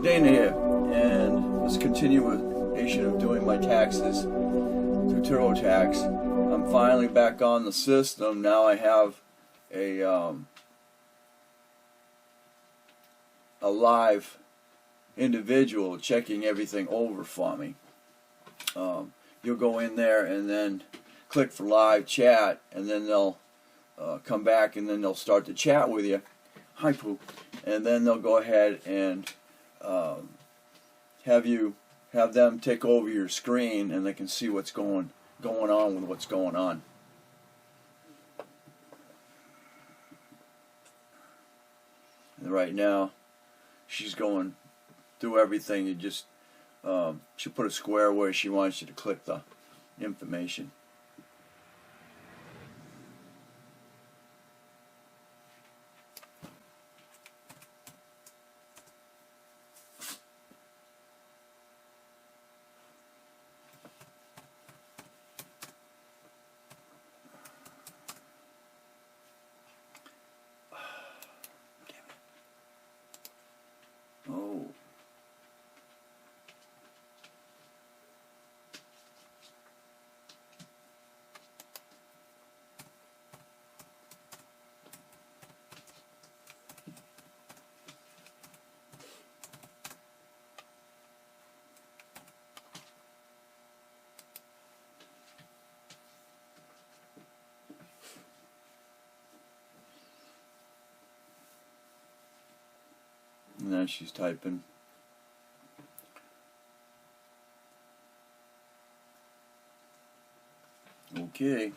Dana here, and this continuation of doing my taxes through TurboTax. I'm finally back on the system. Now I have a live individual checking everything over for me. You'll go in there and then click for live chat, and then they'll come back and then they'll start to chat with you. Hi, Pooh. And then they'll go ahead and have them take over your screen, and they can see what's going on with what's going on. And right now, she's going through everything. You just she'll put a square where she wants you to click the information. Oh. And now she's typing. Okay.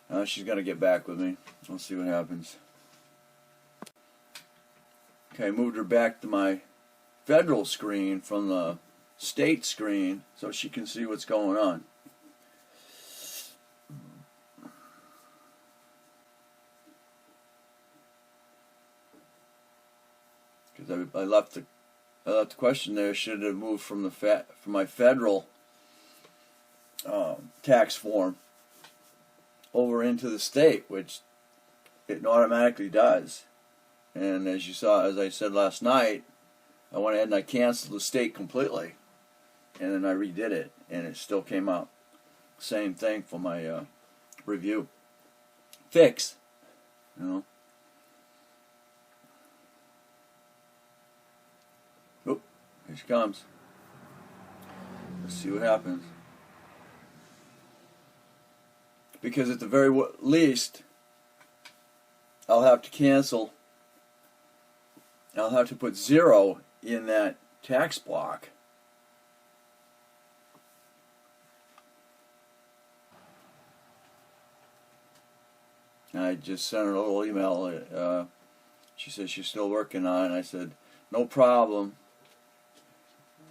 Now she's going to get back with me. We'll see what happens. Okay, I moved her back to my federal screen from the state screen so she can see what's going on. Because I left the question there. Should have moved from my federal tax form over into the state, which it automatically does. And as you saw, as I said last night, I went ahead and I canceled the state completely, and then I redid it, and it still came out same thing for my review fix, you know. Oop, here she comes. Let's see what happens. Because at the very least, I'll have to cancel. I'll have to put 0 in that tax block. I just sent her a little email. She said she's still working on it. I said, no problem.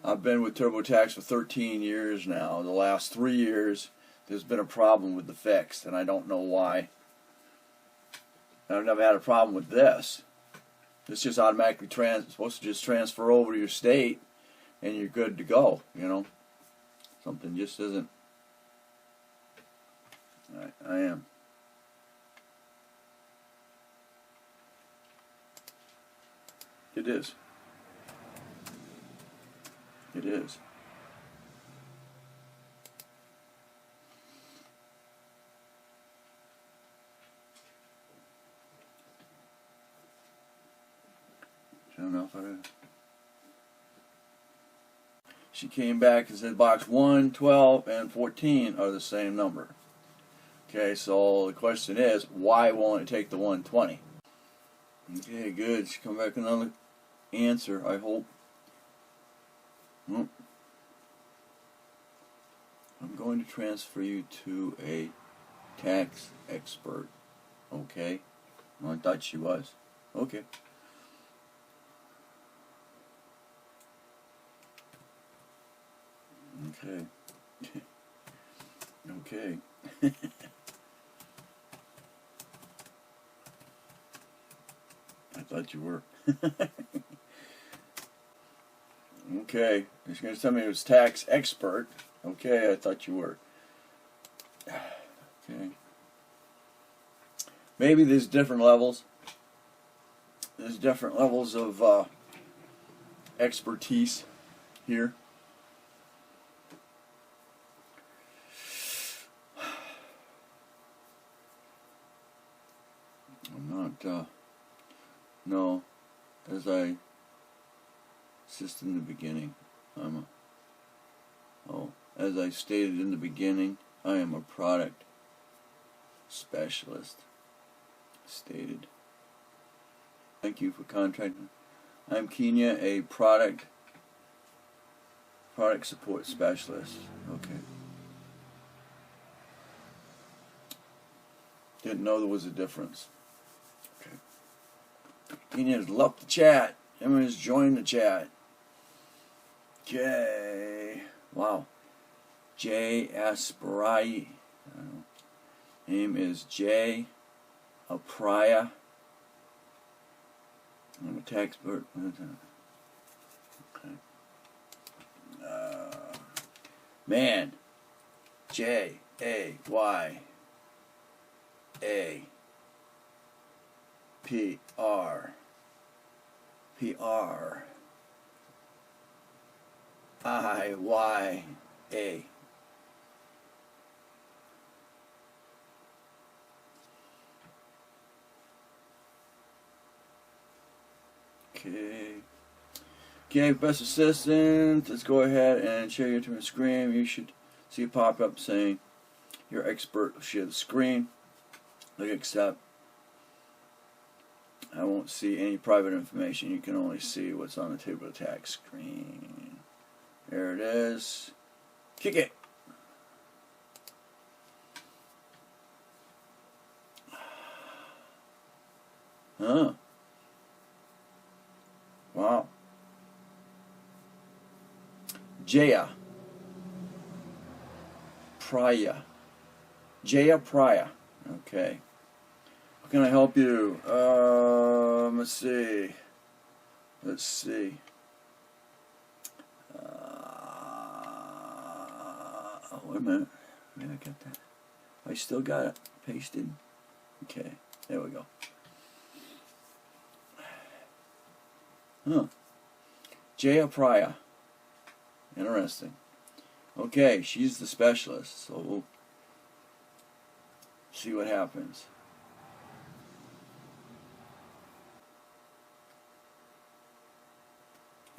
I've been with TurboTax for 13 years now. The last 3 years, there's been a problem with the fix, and I don't know why. I've never had a problem with this. It's just automatically supposed to just transfer over to your state, and you're good to go, you know. Something just isn't. I am. It is. It is. I don't know if I... She came back and said box 1, 12, and 14 are the same number. Okay, so the question is, why won't it take the 120? Okay, good. She come back with another answer, I hope. I'm going to transfer you to a tax expert. Okay? Well, I thought she was. Okay. Okay. Okay. I thought you were. Okay, you're going to tell me it was tax expert. Okay, I thought you were. Okay. Maybe there's different levels. There's different levels of expertise here. I'm not, no, as I said in the beginning, as I stated in the beginning, I am a product specialist. Stated. Thank you for contacting. I'm Kenya, a product support specialist. Okay. Didn't know there was a difference. Okay. Kenya's loved the chat. Everyone's joined the chat. Okay. Wow. J. Asperai. Name is J. Apraya. I'm a tax expert. Okay. Man. J. A. Y. A. P. R. P. R. I. Y. A. Okay, best assistant. Let's go ahead and share your screen. You should see a pop-up saying you're expert. Share the screen. Click accept. I won't see any private information. You can only see what's on the table of tax screen. There it is. Kick it. Huh. Wow. Jaya Praya. Jaya Praya. Okay. How can I help you? Let's see. Let's see. Oh, wait a minute. Maybe I got that. I still got it pasted. Okay. There we go. Huh. Jaya Praya. Interesting. Okay, she's the specialist, so we'll see what happens.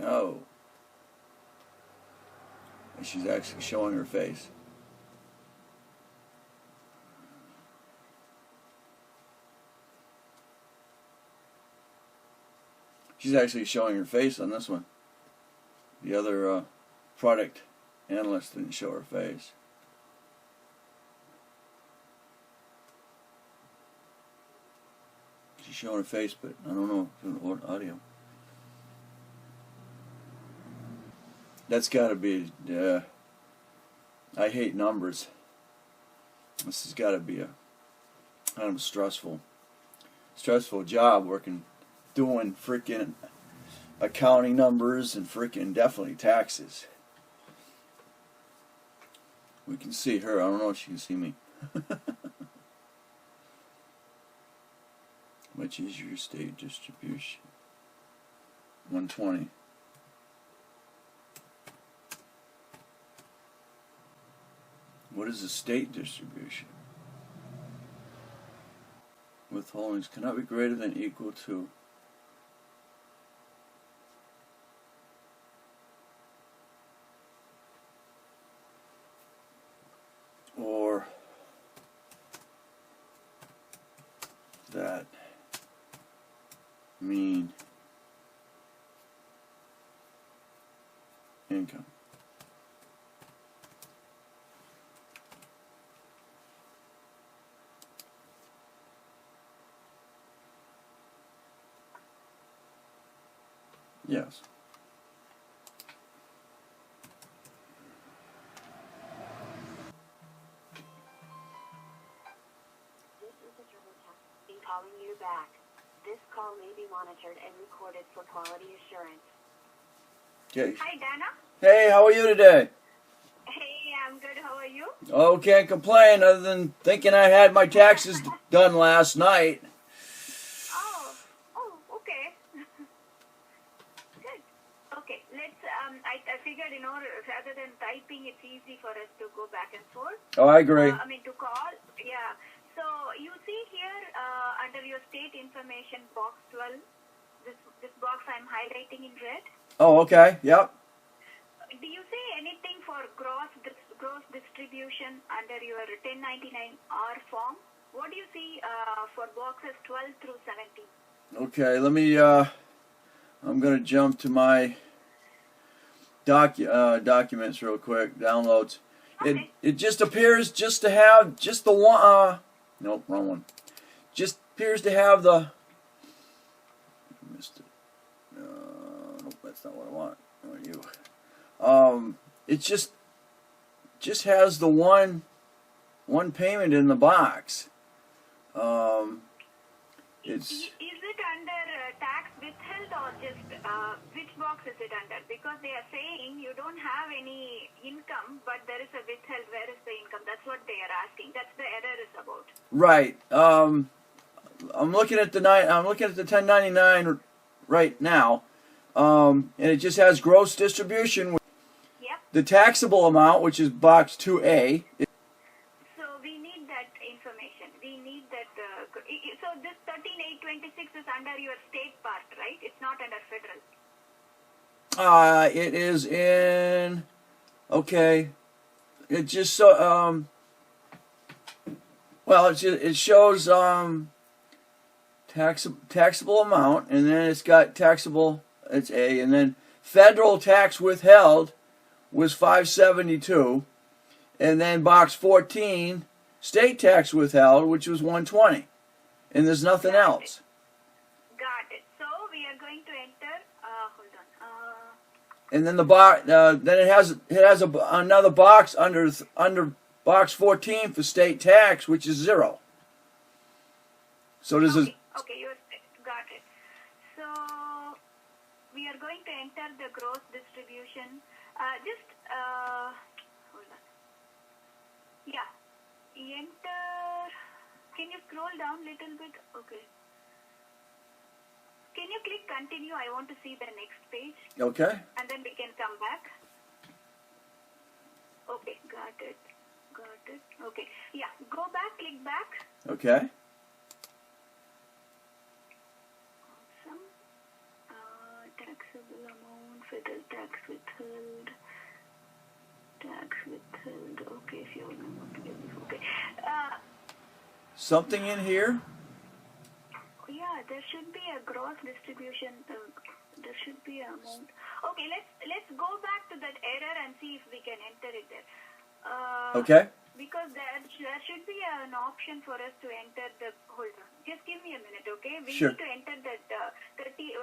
Oh. And she's actually showing her face. She's actually showing her face on this one. The other product analyst didn't show her face. She's showing her face, but I don't know if audio. That's got to be. I hate numbers. This has got to be a kind of stressful job working, doing freaking accounting numbers and freaking definitely taxes. We can see her. I don't know if she can see me. Which is your state distribution? 120. What is the state distribution? Withholdings cannot be greater than or equal to that mean income. Yes. Calling you back. This call may be monitored and recorded for quality assurance. Okay. Hi, Dana. Hey, how are you today? Hey, I'm good. How are you? Oh, can't complain other than thinking I had my taxes done last night. Okay. Good. Okay, let's, I figured, rather than typing, it's easy for us to go back and forth. Oh, I agree. To call. Yeah. So, you see here, under your state information, box 12, this box I'm highlighting in red. Oh, okay. Yep. Do you see anything for gross distribution under your 1099-R form? What do you see for boxes 12 through 17? Okay, let me, I'm going to jump to my documents real quick, downloads. Okay. It just appears just to have just the one, nope, wrong one. Just appears to have the, missed it. Nope, that's not what I want. I want you. It just has the one payment in the box. It's. Is it under tax withheld or just which box is it under? Because they are saying you don't have any income, but there is a withheld. Where is the income? That's what they are asking. That's the error is about. Right. I'm looking at the 1099 right now, and it just has gross distribution. Yep. The taxable amount, which is box 2A. So we need that information. We need that. So this 13826 is under your state part, right? It's not under federal. It is in. Okay. It just so well, it shows taxable amount, and then it's got taxable. It's A, and then federal tax withheld was 572, and then box 14 state tax withheld, which was 120, and there's nothing else. Got it. So we are going to enter. Hold on. And then the box, then it has another box under box 14 for state tax, which is 0. So there's Okay, you got it. So we are going to enter the gross distribution. Hold on. Yeah, enter. Can you scroll down a little bit? Okay. Can you click continue? I want to see the next page. Okay. And then we can come back. Okay, got it. Okay, yeah, go back, click back. Okay. Awesome. Taxable amount, federal tax withheld. Okay, if you remember. Okay. Something in here? Yeah, there should be a gross distribution. There should be an amount. Okay, let's go back to that error and see if we can enter it there. Okay. Because there should be an option for us to enter the. Hold on, just give me a minute, okay? We Sure. need to enter that 30.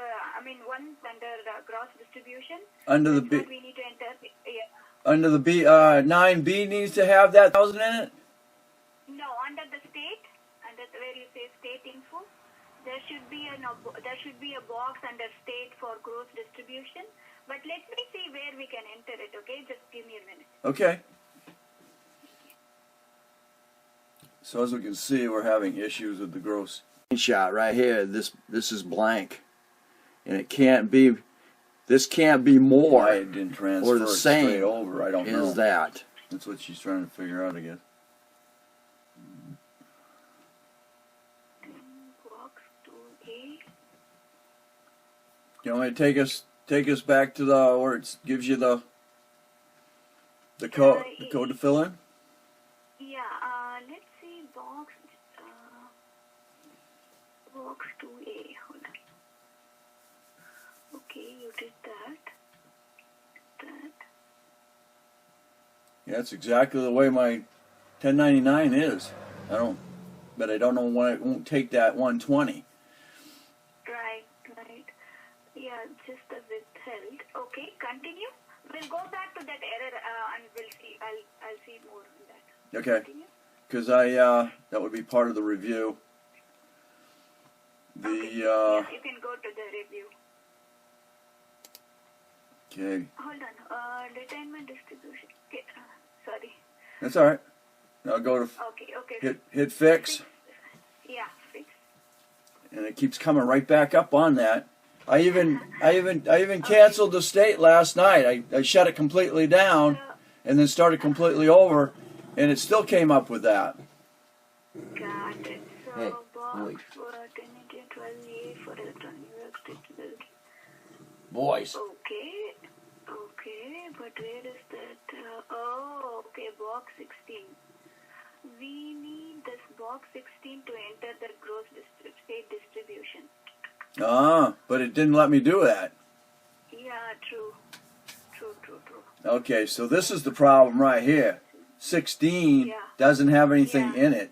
One under gross distribution. Under the That's B. what we need to enter. Yeah. Under the B, 9B needs to have that 1,000 in it? No, under the state, where you say state info, there should be a box under state for gross distribution. But let me see where we can enter it, okay? Just give me a minute. Okay. So as we can see, we're having issues with the gross shot right here. This is blank, and it can't be. This can't be more. Why it didn't transfer or the same straight over. I don't know. is that. That's what she's trying to figure out, I guess. Box 2A. You want me to take us back to the where it gives you the code to fill in? Yeah, let's see box 2A. Hold on. Okay, you did that. Yeah, that's exactly the way my 1099 is. But I don't know why it won't take that 120. Right. Yeah, just a withheld. Okay, continue. We'll go back to that error and we'll see. I'll see more on that. Okay. Continue. Because that would be part of the review. Okay. Yeah, you can go to the review. Okay. Hold on. Detainment distribution. Okay. Sorry. That's all right. Now go to Okay. hit fix, Yeah, fix. and it keeps coming right back up on that. I even canceled the state last night. I shut it completely down, and then started completely over, and it still came up with that. Got it. So Hey, box wait. for 10/12A for electronic workstation. Boys. Okay, but where is that? Okay, box 16. We need this box 16 to enter the gross state distribution. But it didn't let me do that. Yeah, true. Okay, so this is the problem right here. 16 doesn't have anything in it.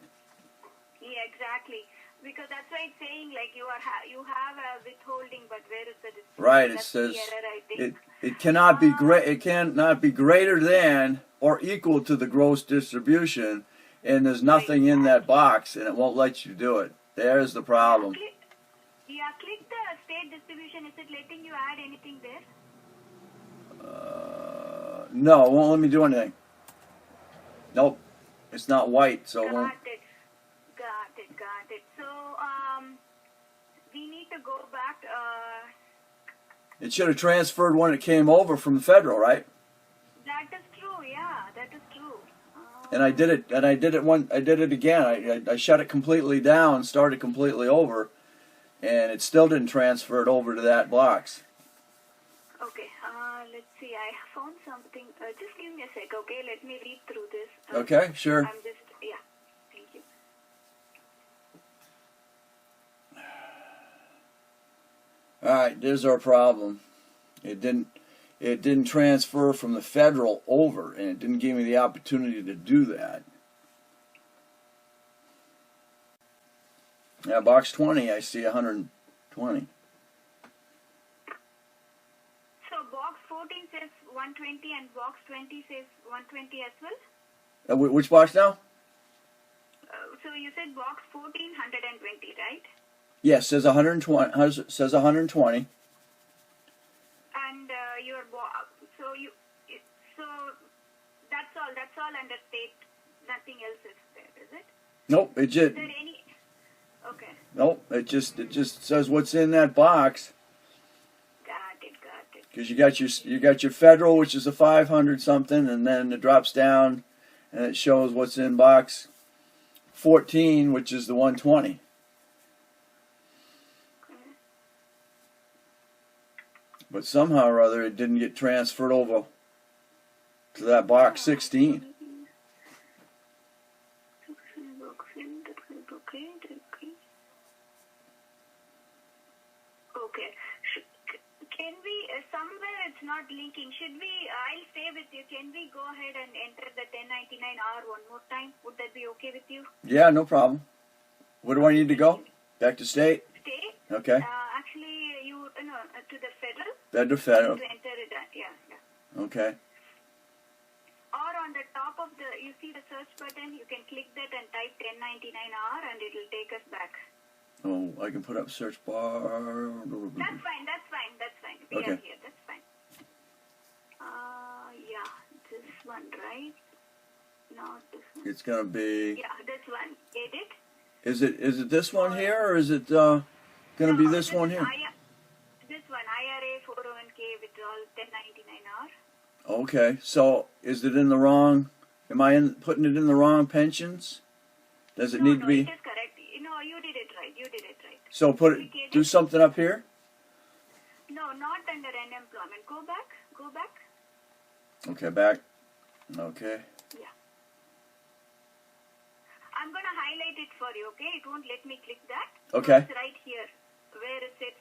Yeah, exactly. Because that's why it's saying like you have a withholding, but where is the distribution? Right, it That's says the error, I think. it cannot be it cannot be greater than or equal to the gross distribution, and there's nothing in that box, and it won't let you do it. There's the problem. Click the state distribution. Is it letting you add anything there? No, it won't let me do anything. Nope, it's not white, so it won't. Got it. So, we need to go back. It should have transferred when it came over from the federal, right? That is true. Yeah, that is true. And I did it. I did it again. I shut it completely down, started completely over, and it still didn't transfer it over to that box. Okay. Let's see. I found something. Just give me a sec. Okay. Let me read through this. Okay, sure. I'm just. Yeah. Thank you. All right, there's our problem. It didn't transfer from the federal over, and it didn't give me the opportunity to do that. Now, box 20, I see 120. So box 14 says 120 and box 20 says 120 as well. Which box now? So you said box 14 120, right? Yes, says 120. Says 120. And your so that's all under state. Nothing else is there, is it? Nope, it just. Is there any? Okay. Nope, it just says what's in that box. Got it. Because you got your federal, which is a 500 something, and then it drops down, and it shows what's in box 14, which is the 120. But somehow or other, it didn't get transferred over to that box 16. Okay. Can we, somewhere it's not linking. Should we, I'll stay with you. Can we go ahead and enter the 1099R one more time? Would that be okay with you? Yeah, no problem. Where do I need to go? Back to state? State? Okay. Actually, to the federal. Federal. To enter it, yeah. Okay. Or on the top of you see the search button, you can click that and type 1099R and it will take us back. Oh, I can put up search bar. That's fine. We Okay. are here, that's fine. Yeah, this one, right? Not this one. It's gonna be. Yeah, this one. Edit. Is it this one here, or is it gonna be this one here? This one, IRA 401k withdrawal 1099R. Okay, so is it in the wrong? Am I putting it in the wrong pensions? Does it need to be? It is correct. No, you did it right. So do something up here. No, not under unemployment. Go back. Okay, back. Okay. Yeah. I'm gonna highlight it for you. Okay, it won't let me click that. Okay. So it's right here. Where is it?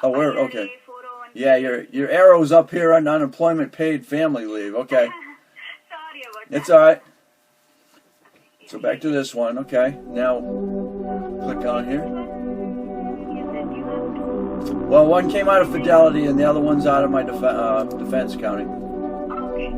Where? IRA, Okay. 401k. Yeah, your arrow's up here on unemployment paid family leave. Okay. Sorry about that. It's all right. Okay. So back to this one. Okay. Now click on here. You said you have to. Well, one came out of Fidelity, and the other one's out of my defense county. Okay.